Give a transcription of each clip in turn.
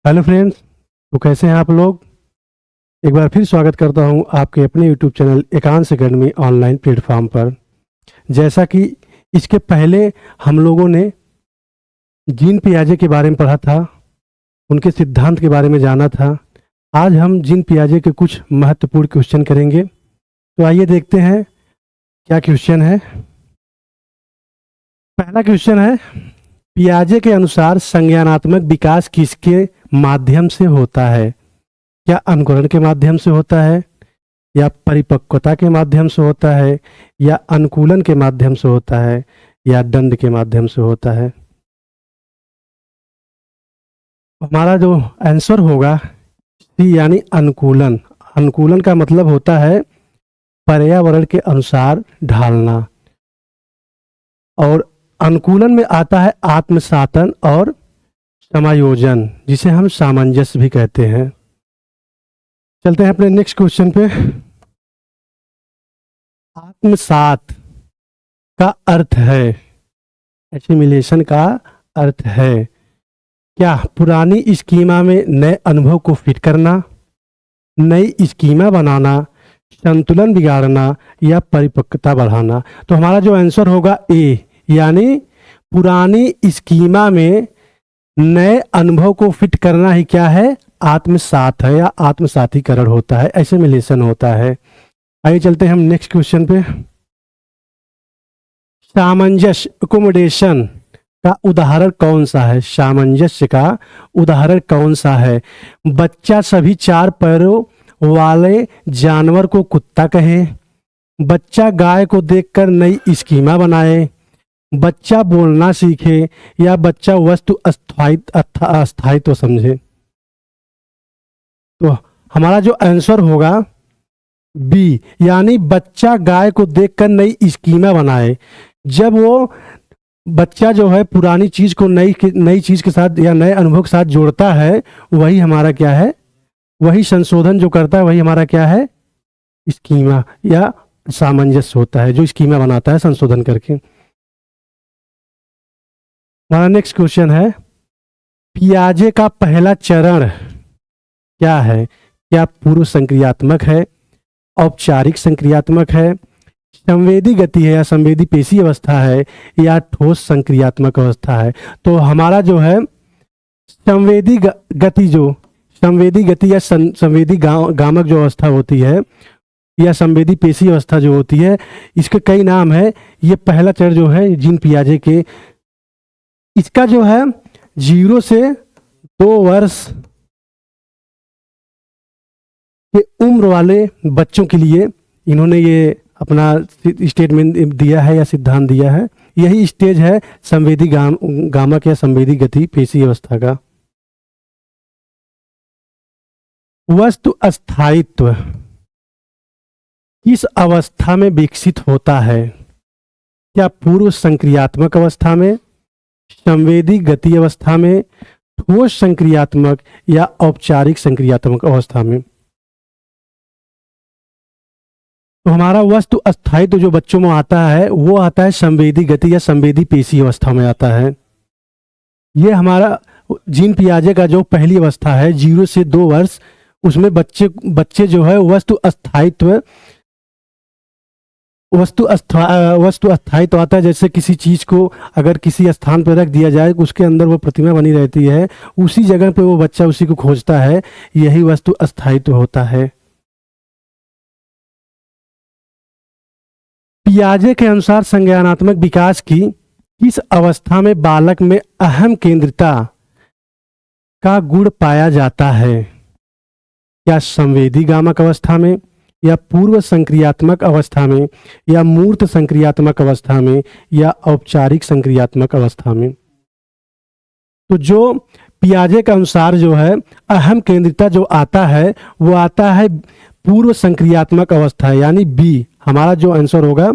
Hello friends. तो कैसे हैं आप लोग। एक बार फिर स्वागत करता हूं आपके अपने यूट्यूब चैनल एकांश अकेडमी ऑनलाइन प्लेटफॉर्म पर। जैसा कि इसके पहले हम लोगों ने जीन पियाजे के बारे में पढ़ा था, उनके सिद्धांत के बारे में जाना था। आज हम जीन पियाजे के कुछ महत्वपूर्ण क्वेश्चन करेंगे। तो आइए देखते हैं क्या क्वेश्चन है। पहला क्वेश्चन है, पियाजे के अनुसार संज्ञानात्मक विकास किसके माध्यम से होता है? क्या अंकुरण के माध्यम से होता है, या परिपक्वता के माध्यम से होता है, या अनुकूलन के माध्यम से होता है, या दंड के माध्यम से होता है? हमारा जो आंसर होगा सी यानी अनुकूलन। अनुकूलन का मतलब होता है पर्यावरण के अनुसार ढालना, और अनुकूलन में आता है आत्मसातन और समायोजन, जिसे हम सामंजस्य भी कहते हैं। चलते हैं अपने नेक्स्ट क्वेश्चन पे। आत्मसात का अर्थ है, एसिमिलेशन का अर्थ है क्या पुरानी स्कीमा में नए अनुभव को फिट करना, नई स्कीमा बनाना, संतुलन बिगाड़ना, या परिपक्वता बढ़ाना? तो हमारा जो आंसर होगा ए, यानी पुरानी स्कीमा में नए अनुभव को फिट करना ही क्या है, आत्मसात है या आत्मसातीकरण होता है, एसिमिलेशन होता है। आइए चलते हैं हम नेक्स्ट क्वेश्चन पे। सामंजस्य एकोमोडेशन का उदाहरण कौन सा है? सामंजस्य का उदाहरण कौन सा है? बच्चा सभी चार पैरों वाले जानवर को कुत्ता कहे, बच्चा गाय को देखकर नई स्कीमा बनाए, बच्चा बोलना सीखे, या बच्चा वस्तु अस्थायित्व समझे? तो हमारा जो आंसर होगा बी, यानी बच्चा गाय को देखकर नई स्कीमा बनाए। जब वो बच्चा जो है पुरानी चीज को नई चीज के साथ या नए अनुभव के साथ जोड़ता है, वही हमारा क्या है, वही संशोधन जो करता है वही हमारा क्या है, स्कीमा या सामंजस्य होता है, जो स्कीमा बनाता है संशोधन करके। हमारा नेक्स्ट क्वेश्चन है, पियाजे का पहला चरण क्या है? क्या पूर्व संक्रियात्मक है, औपचारिक संक्रियात्मक है, संवेदी गति है या संवेदी पेशी अवस्था है, या ठोस संक्रियात्मक अवस्था है? तो हमारा जो है संवेदी गति या संवेदी गामक जो अवस्था होती है, या संवेदी पेशी अवस्था जो होती है, इसके कई नाम है। ये पहला चरण जो है जीन पियाजे के, इसका जो है 0 से 2 वर्ष के उम्र वाले बच्चों के लिए इन्होंने ये अपना स्टेटमेंट दिया है या सिद्धांत दिया है। यही स्टेज है संवेदी गामक या संवेदी गति पेशी अवस्था का। वस्तु अस्थायित्व किस अवस्था में विकसित होता है? क्या पूर्व संक्रियात्मक अवस्था में, संवेदी गति अवस्था में, ठोस संक्रियात्मक, या औपचारिक संक्रियात्मक अवस्था में? तो हमारा वस्तु अस्थायित्व जो बच्चों में आता है वो आता है संवेदी गति या संवेदी पेशी अवस्था में आता है। ये हमारा जीन पियाजे का जो पहली अवस्था है 0 से 2 वर्ष, उसमें बच्चे जो है वस्तु अस्थायित्व आता है। जैसे किसी चीज को अगर किसी स्थान पर रख दिया जाए, उसके अंदर वो प्रतिमा बनी रहती है, उसी जगह पे वो बच्चा उसी को खोजता है, यही वस्तु अस्थायित्व होता है। पियाजे के अनुसार संज्ञानात्मक विकास की किस अवस्था में बालक में अहम केंद्रिता का गुण पाया जाता है? क्या संवेदी गामक अवस्था में, या पूर्व संक्रियात्मक अवस्था में, या मूर्त संक्रियात्मक अवस्था में, या औपचारिक संक्रियात्मक अवस्था में? तो जो पियाजे के अनुसार जो है अहम केंद्रिता जो आता है वो आता है पूर्व संक्रियात्मक अवस्था, यानी बी। हमारा जो आंसर होगा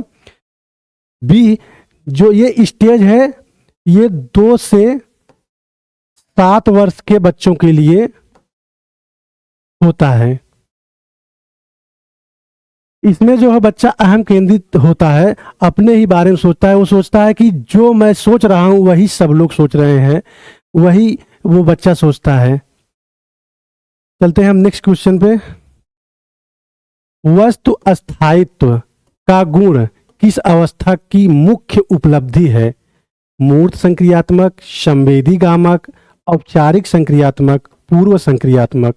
बी। जो ये स्टेज है ये 2 से 7 वर्ष के बच्चों के लिए होता है। इसमें जो है बच्चा अहम केंद्रित होता है, अपने ही बारे में सोचता है। वो सोचता है कि जो मैं सोच रहा हूं वही सब लोग सोच रहे हैं, वही वो बच्चा सोचता है। चलते हैं हम नेक्स्ट क्वेश्चन पे। वस्तु अस्थायित्व का गुण किस अवस्था की मुख्य उपलब्धि है? मूर्त संक्रियात्मक, संवेदी गामक, औपचारिक संक्रियात्मक, पूर्व संक्रियात्मक।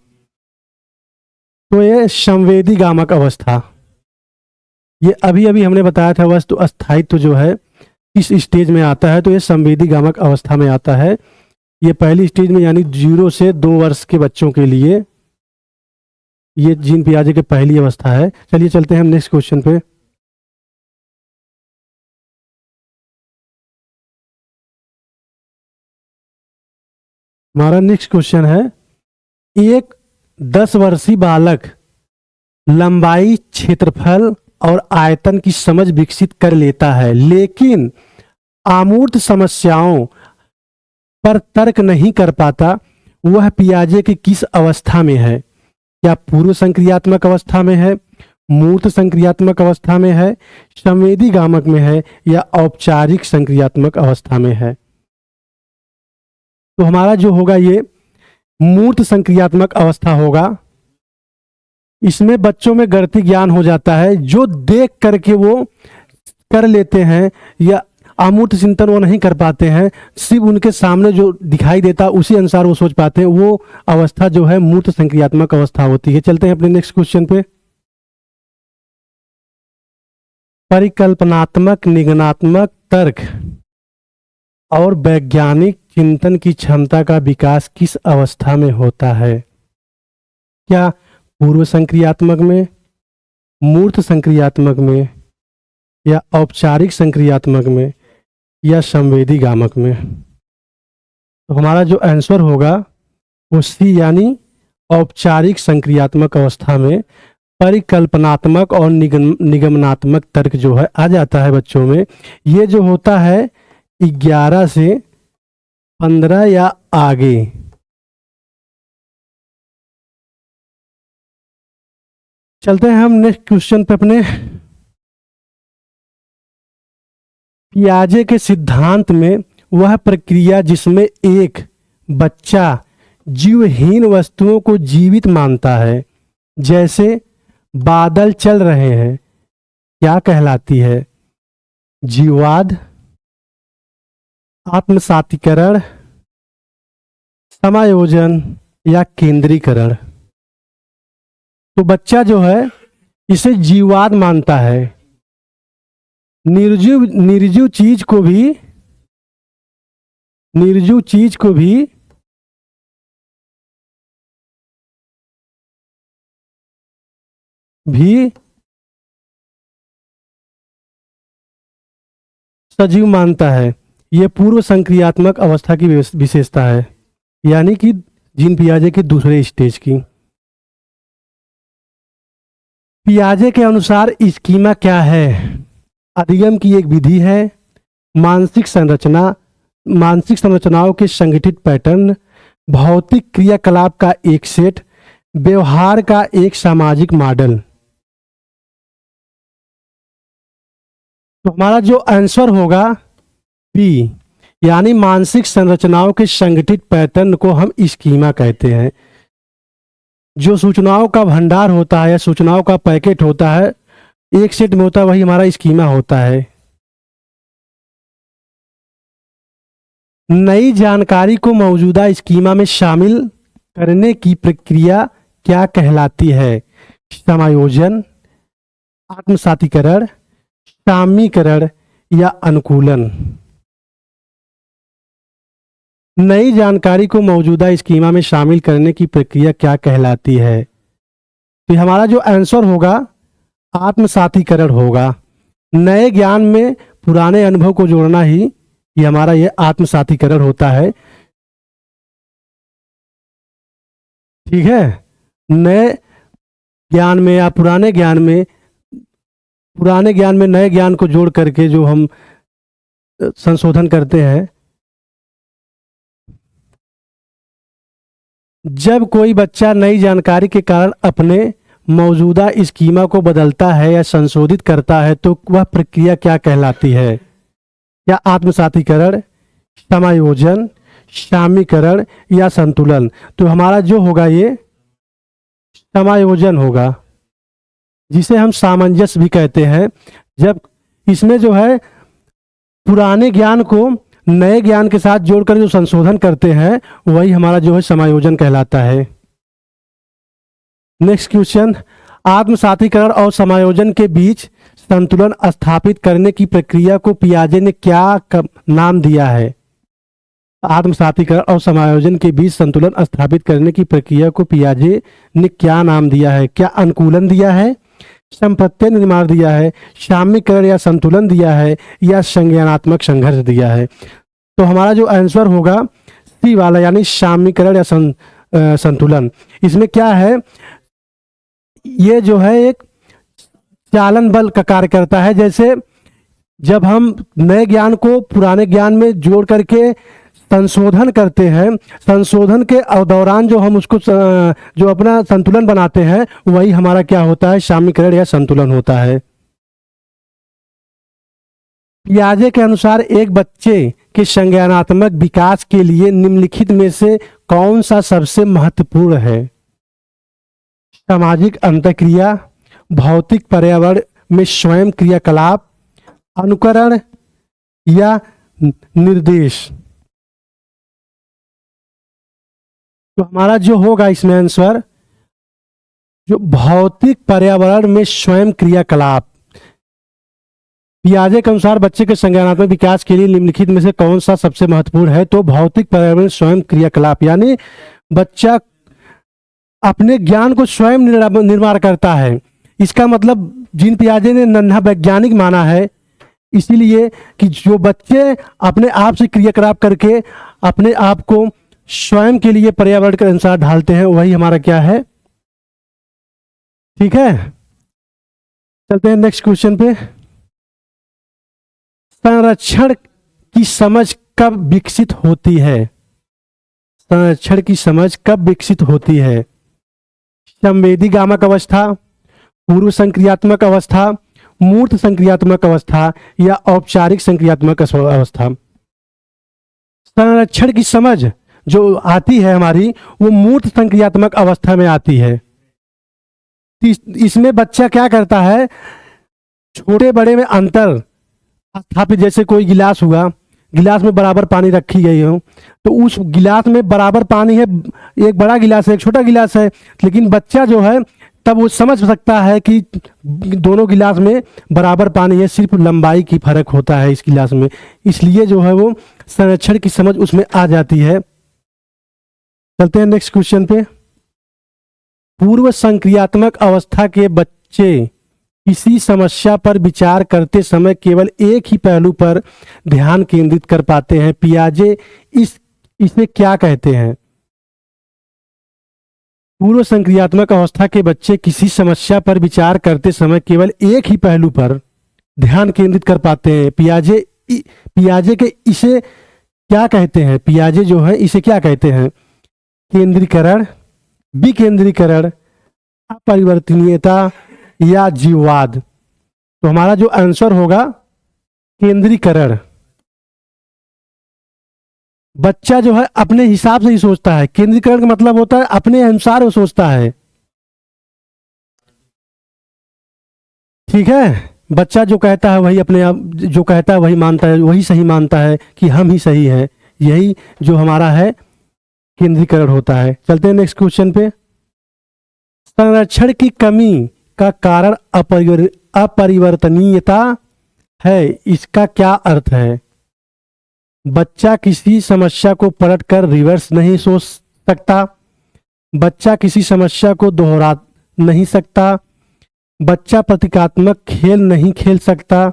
तो ये संवेदी गामक अवस्था, ये अभी अभी हमने बताया था वस्तु अस्थायित्व जो है इस स्टेज में आता है, तो ये संवेदी गामक अवस्था में आता है। ये पहली स्टेज में यानी 0 से 2 वर्ष के बच्चों के लिए ये जीन पियाजे की पहली अवस्था है। चलिए चलते हैं हम नेक्स्ट क्वेश्चन पे। हमारा नेक्स्ट क्वेश्चन है, एक 10 वर्षीय बालक लंबाई, क्षेत्रफल और आयतन की समझ विकसित कर लेता है, लेकिन अमूर्त समस्याओं पर तर्क नहीं कर पाता। वह पियाजे की किस अवस्था में है? क्या पूर्व संक्रियात्मक अवस्था में है, मूर्त संक्रियात्मक अवस्था में है, संवेदी गामक में है, या औपचारिक संक्रियात्मक अवस्था में है? तो हमारा जो होगा ये मूर्त संक्रियात्मक अवस्था होगा। इसमें बच्चों में गणितीय ज्ञान हो जाता है, जो देख करके वो कर लेते हैं, या अमूर्त चिंतन वो नहीं कर पाते हैं, सिर्फ उनके सामने जो दिखाई देता उसी अनुसार वो सोच पाते हैं, वो अवस्था जो है मूर्त संक्रियात्मक अवस्था होती है। चलते हैं अपने नेक्स्ट क्वेश्चन पे। परिकल्पनात्मक, निगमनात्मक तर्क और वैज्ञानिक चिंतन की क्षमता का विकास किस अवस्था में होता है? क्या पूर्व संक्रियात्मक में, मूर्त संक्रियात्मक में, या औपचारिक संक्रियात्मक में, या संवेदी गामक में? तो हमारा जो आंसर होगा वो सी यानी औपचारिक संक्रियात्मक अवस्था में परिकल्पनात्मक और निगमनात्मक तर्क जो है आ जाता है बच्चों में। ये जो होता है 11 से 15 या आगे। चलते हैं हम नेक्स्ट क्वेश्चन पे अपने। पियाजे के सिद्धांत में वह प्रक्रिया जिसमें एक बच्चा जीवहीन वस्तुओं को जीवित मानता है, जैसे बादल चल रहे हैं, क्या कहलाती है? जीववाद, आत्मसातीकरण, समायोजन, या केंद्रीकरण? तो बच्चा जो है इसे जीववाद मानता है। निर्जीव चीज को भी सजीव मानता है। यह पूर्व संक्रियात्मक अवस्था की विशेषता है, यानी कि जीन पियाजे के दूसरे स्टेज की। पियाजे के अनुसार स्कीमा क्या है? अधिगम की एक विधि है, मानसिक संरचनाओं के संगठित पैटर्न, भौतिक क्रियाकलाप का एक सेट, व्यवहार का एक सामाजिक मॉडल। तो हमारा जो आंसर होगा बी, यानी मानसिक संरचनाओं के संगठित पैटर्न को हम स्कीमा कहते हैं। जो सूचनाओं का भंडार होता है या सूचनाओं का पैकेट होता है, एक सेट में होता है, वही हमारा स्कीमा होता है। नई जानकारी को मौजूदा स्कीमा में शामिल करने की प्रक्रिया क्या कहलाती है? समायोजन, आत्मसातीकरण, सामीकरण, या अनुकूलन? नई जानकारी को मौजूदा स्कीमा में शामिल करने की प्रक्रिया क्या कहलाती है? तो हमारा जो आंसर होगा आत्मसातीकरण होगा। नए ज्ञान में पुराने अनुभव को जोड़ना ही ये हमारा ये आत्मसातीकरण होता है। ठीक है, नए ज्ञान में या पुराने ज्ञान में नए ज्ञान को जोड़ करके जो हम संशोधन करते हैं। जब कोई बच्चा नई जानकारी के कारण अपने मौजूदा स्कीमा को बदलता है या संशोधित करता है, तो वह प्रक्रिया क्या कहलाती है? या आत्मसातीकरण, समायोजन, सामीकरण, या संतुलन? तो हमारा जो होगा ये समायोजन होगा, जिसे हम सामंजस्य भी कहते हैं। जब इसमें जो है पुराने ज्ञान को नए ज्ञान के साथ जोड़कर जो संशोधन करते हैं वही हमारा जो है समायोजन कहलाता है। नेक्स्ट क्वेश्चन, आत्मसातीकरण और समायोजन के बीच संतुलन स्थापित करने की प्रक्रिया को पियाजे ने क्या नाम दिया है? आत्मसातीकरण और समायोजन के बीच संतुलन स्थापित करने की प्रक्रिया को पियाजे ने क्या नाम दिया है? क्या अनुकूलन दिया है, संप्रत्यय निर्माण दिया है, साम्यीकरण या संतुलन दिया है, या संज्ञानात्मक संघर्ष दिया है? तो हमारा जो आंसर होगा सी वाला, यानी साम्यीकरण या संतुलन। इसमें क्या है, ये जो है एक चालन बल का कार्य करता है। जैसे जब हम नए ज्ञान को पुराने ज्ञान में जोड़ करके संशोधन करते हैं, संशोधन के दौरान जो हम उसको जो अपना संतुलन बनाते हैं वही हमारा क्या होता है, साम्यीकरण या संतुलन होता है। पियाजे के अनुसार एक बच्चे के संज्ञानात्मक विकास के लिए निम्नलिखित में से कौन सा सबसे महत्वपूर्ण है? सामाजिक अंतःक्रिया, भौतिक पर्यावरण में स्वयं क्रियाकलाप, अनुकरण या निर्देश? तो हमारा जो होगा इसमें आंसर, जो भौतिक पर्यावरण में स्वयं क्रियाकलाप। पियाजे के अनुसार बच्चे के संज्ञानात्मक विकास के लिए निम्नलिखित में से कौन सा सबसे महत्वपूर्ण है? तो भौतिक पर्यावरण में स्वयं क्रियाकलाप, यानी बच्चा अपने ज्ञान को स्वयं निर्माण करता है। इसका मतलब जीन पियाजे ने नन्हा वैज्ञानिक माना है, इसीलिए कि जो बच्चे अपने आप से क्रियाकलाप करके अपने आप को स्वयं के लिए पर्यावरण के अनुसार ढालते हैं वही हमारा क्या है, ठीक है। चलते हैं नेक्स्ट क्वेश्चन पे। संरक्षण की समझ कब विकसित होती है? संरक्षण की समझ कब विकसित होती है? संवेदीगामक अवस्था, पूर्व संक्रियात्मक अवस्था, मूर्त संक्रियात्मक अवस्था, या औपचारिक संक्रियात्मक अवस्था? संरक्षण की समझ जो आती है हमारी, वो मूर्त संक्रियात्मक अवस्था में आती है। इसमें बच्चा क्या करता है, छोटे बड़े में अंतर स्थापित, जैसे कोई गिलास हुआ, गिलास में बराबर पानी रखी गई हो, तो उस गिलास में बराबर पानी है, एक बड़ा गिलास है एक छोटा गिलास है, लेकिन बच्चा जो है तब वो समझ सकता है कि दोनों गिलास में बराबर पानी है, सिर्फ लंबाई की फर्क होता है इस गिलास में, इसलिए जो है वो संरक्षण की समझ उसमें आ जाती है। चलते हैं नेक्स्ट क्वेश्चन पे। पूर्व संक्रियात्मक अवस्था के बच्चे किसी समस्या पर विचार करते समय केवल एक ही पहलू पर ध्यान केंद्रित कर पाते हैं। पियाजे इसे क्या कहते हैं? पूर्व संक्रियात्मक अवस्था के बच्चे किसी समस्या पर विचार करते समय केवल एक ही पहलू पर ध्यान केंद्रित कर पाते हैं। पियाजे के इसे क्या कहते हैं? पियाजे जो है इसे क्या कहते हैं? केंद्रीकरण, विकेंद्रीकरण, अपरिवर्तनीयता, या जीववाद? तो हमारा जो आंसर होगा केंद्रीकरण। बच्चा जो है अपने हिसाब से ही सोचता है, केंद्रीकरण का मतलब होता है अपने अनुसार वो सोचता है, ठीक है। बच्चा जो कहता है वही अपने आप जो कहता है वही मानता है, वही सही मानता है कि हम ही सही है, यही जो हमारा है केंद्रीकरण होता है। चलते हैं नेक्स्ट क्वेश्चन पे। संरक्षण की कमी का कारण अपरिवर्तनीयता है, इसका क्या अर्थ है? बच्चा किसी समस्या को पलटकर रिवर्स नहीं सोच सकता, बच्चा किसी समस्या को दोहरा नहीं सकता, बच्चा प्रतीकात्मक खेल नहीं खेल सकता,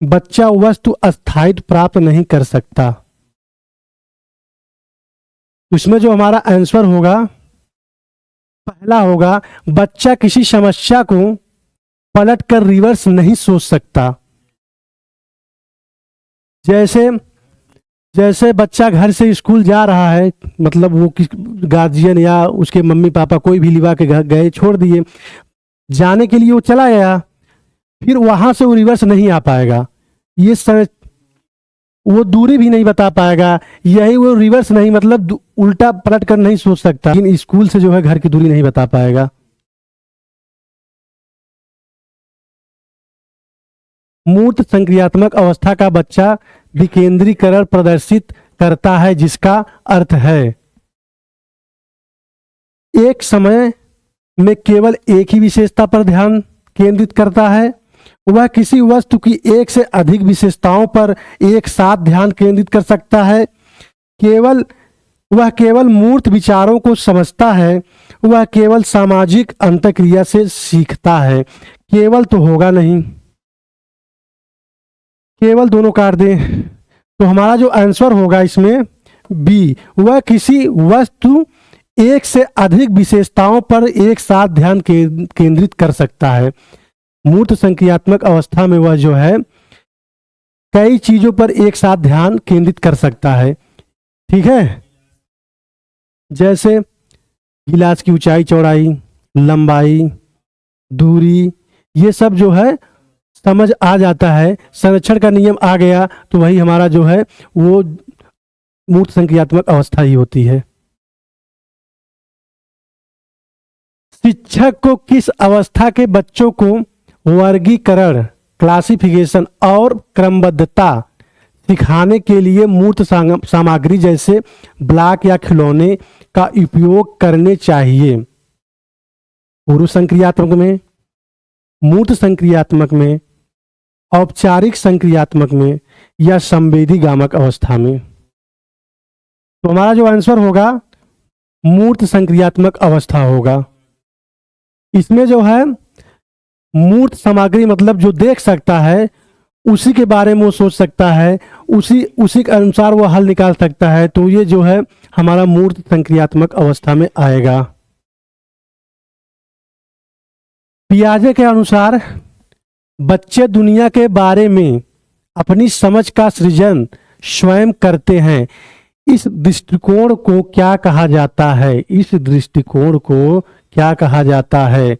बच्चा वस्तु अस्थायित्व प्राप्त नहीं कर सकता। इसमें जो हमारा आंसर होगा पहला होगा, बच्चा किसी समस्या को पलटकर रिवर्स नहीं सोच सकता। जैसे बच्चा घर से स्कूल जा रहा है, मतलब वो गार्जियन या उसके मम्मी पापा कोई भी लिवा के घर गए, छोड़ दिए, जाने के लिए वो चला गया, फिर वहां से वो रिवर्स नहीं आ पाएगा, ये वो दूरी भी नहीं बता पाएगा, यही वो रिवर्स नहीं मतलब उल्टा पलट कर नहीं सोच सकता, लेकिन स्कूल से जो है घर की दूरी नहीं बता पाएगा। मूर्त संक्रियात्मक अवस्था का बच्चा विकेंद्रीकरण प्रदर्शित करता है, जिसका अर्थ है एक समय में केवल एक ही विशेषता पर ध्यान केंद्रित करता है। वह किसी वस्तु की एक से अधिक विशेषताओं पर एक साथ ध्यान केंद्रित कर सकता है। वह केवल मूर्त विचारों को समझता है। वह केवल सामाजिक अंतःक्रिया से सीखता है। केवल तो होगा नहीं, केवल दोनों काट दें तो हमारा जो आंसर होगा इसमें बी, वह किसी वस्तु एक से अधिक विशेषताओं पर एक साथ ध्यान केंद्रित कर सकता है। मूर्त संक्रियात्मक अवस्था में वह जो है कई चीजों पर एक साथ ध्यान केंद्रित कर सकता है। ठीक है, जैसे गिलास की ऊंचाई, चौड़ाई, लंबाई, दूरी, ये सब जो है समझ आ जाता है। संरक्षण का नियम आ गया तो वही हमारा जो है वो मूर्त संक्रियात्मक अवस्था ही होती है। शिक्षक को किस अवस्था के बच्चों को वर्गीकरण, क्लासिफिकेशन और क्रमबद्धता सिखाने के लिए मूर्त सामग्री जैसे ब्लॉक या खिलौने का उपयोग करने चाहिए? पूर्व संक्रियात्मक में, मूर्त संक्रियात्मक में, औपचारिक संक्रियात्मक में या संवेदीगामक अवस्था में? तो हमारा जो आंसर होगा मूर्त संक्रियात्मक अवस्था होगा। इसमें जो है मूर्त सामग्री मतलब जो देख सकता है उसी के बारे में वो सोच सकता है, उसी के अनुसार वो हल निकाल सकता है, तो ये जो है हमारा मूर्त संक्रियात्मक अवस्था में आएगा। पियाजे के अनुसार बच्चे दुनिया के बारे में अपनी समझ का सृजन स्वयं करते हैं। इस दृष्टिकोण को क्या कहा जाता है? इस दृष्टिकोण को क्या कहा जाता है?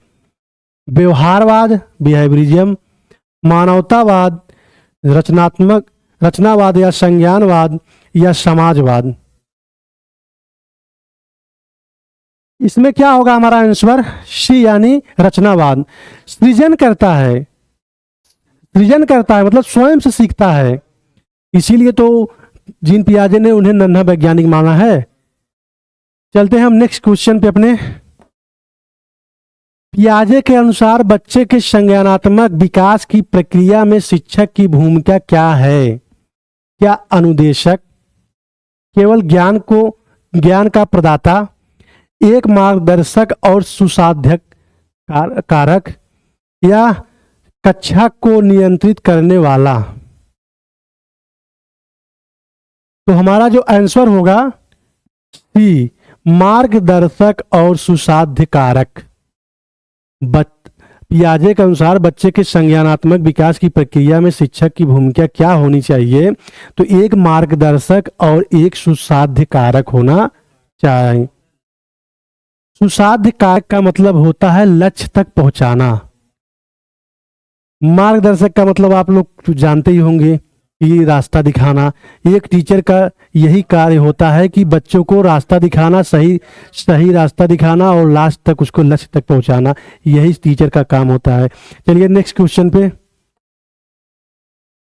व्यवहारवाद, बिहेवियरिज्म, मानवतावाद, रचनावाद या संज्ञानवाद या समाजवाद? इसमें क्या होगा हमारा आंसर? सी यानी रचनावाद। सृजन करता है, सृजन करता है मतलब स्वयं से सीखता है, इसीलिए तो जीन पियाजे ने उन्हें नन्हा वैज्ञानिक माना है। चलते हैं हम नेक्स्ट क्वेश्चन पे अपने। पियाजे के अनुसार बच्चे के संज्ञानात्मक विकास की प्रक्रिया में शिक्षक की भूमिका क्या है? क्या अनुदेशक, केवल ज्ञान का प्रदाता, एक मार्गदर्शक और सुसाध्यक कारक, या कक्षा को नियंत्रित करने वाला? तो हमारा जो आंसर होगा सी, मार्गदर्शक और सुसाध्य कारक। पियाजे के अनुसार बच्चे के संज्ञानात्मक विकास की प्रक्रिया में शिक्षक की भूमिका क्या होनी चाहिए? तो एक मार्गदर्शक और एक सुसाध्य कारक होना चाहिए। सुसाध्य कारक का मतलब होता है लक्ष्य तक पहुंचाना। मार्गदर्शक का मतलब आप लोग जानते ही होंगे कि रास्ता दिखाना। एक टीचर का यही कार्य होता है कि बच्चों को रास्ता दिखाना, सही रास्ता दिखाना और लास्ट तक उसको लक्ष्य तक पहुंचाना, यही टीचर का काम होता है। चलिए नेक्स्ट क्वेश्चन पे।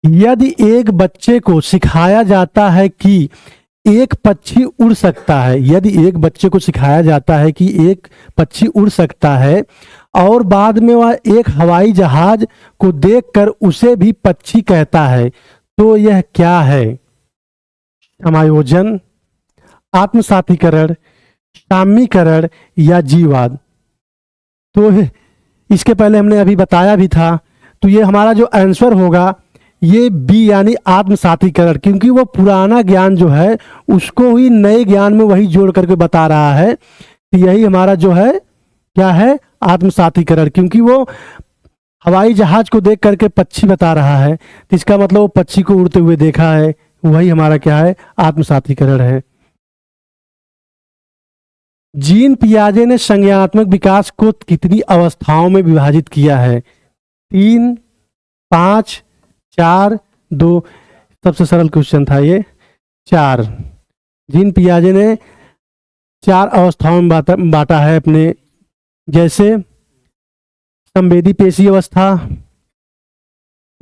यदि एक बच्चे को सिखाया जाता है कि एक पक्षी उड़ सकता है, यदि एक बच्चे को सिखाया जाता है कि एक पक्षी उड़ सकता है और बाद में वह एक हवाई जहाज को देखकर उसे भी पक्षी कहता है, तो यह क्या है? समायोजन, आत्मसातीकरण, साम्यीकरण या जीववाद? तो इसके पहले हमने अभी बताया भी था, तो ये हमारा जो आंसर होगा ये बी यानी आत्मसातीकरण, क्योंकि वो पुराना ज्ञान जो है उसको ही नए ज्ञान में वही जोड़ करके बता रहा है। तो यही हमारा जो है क्या है? आत्मसातीकरण, क्योंकि वो हवाई जहाज को देख करके पक्षी बता रहा है, तो इसका मतलब वो पक्षी को उड़ते हुए देखा है, वही हमारा क्या है? आत्मसातीकरण है। जीन पियाजे ने संज्ञानात्मक विकास को कितनी अवस्थाओं में विभाजित किया है? 3, 5, 4, 2? सबसे सरल क्वेश्चन था ये। 4। जीन पियाजे ने 4 अवस्थाओं में बांटा है अपने, जैसे संवेदी पेशी अवस्था,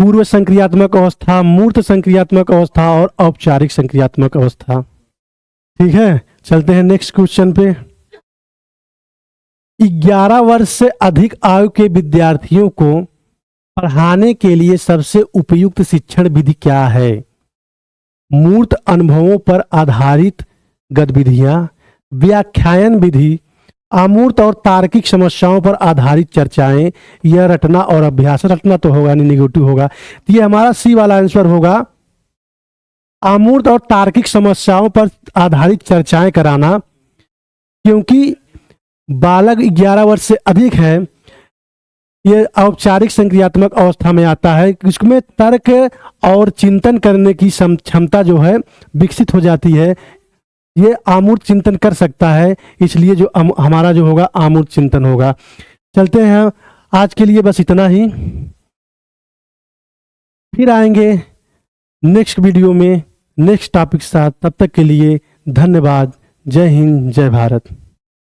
पूर्व संक्रियात्मक अवस्था, मूर्त संक्रियात्मक अवस्था और औपचारिक संक्रियात्मक अवस्था। ठीक है, चलते हैं नेक्स्ट क्वेश्चन पे। 11 वर्ष से अधिक आयु के विद्यार्थियों को पढ़ाने के लिए सबसे उपयुक्त शिक्षण विधि क्या है? मूर्त अनुभवों पर आधारित गतिविधियां, व्याख्यान विधि, अमूर्त और तार्किक समस्याओं पर आधारित चर्चाएं, यह रटना और अभ्यास। रटना तो होगा नहीं, निगेटिव होगा, तो ये हमारा सी वाला आंसर होगा। अमूर्त और तार्किक समस्याओं पर आधारित चर्चाएं कराना, क्योंकि बालक 11 वर्ष से अधिक है, ये औपचारिक संक्रियात्मक अवस्था में आता है। इसमें तर्क और चिंतन करने की क्षमता जो है विकसित हो जाती है। ये आमूर्त चिंतन कर सकता है, इसलिए जो हमारा जो होगा आमूर्त चिंतन होगा। चलते हैं, आज के लिए बस इतना ही। फिर आएंगे नेक्स्ट वीडियो में नेक्स्ट टॉपिक के साथ। तब तक के लिए धन्यवाद। जय हिंद, जय भारत।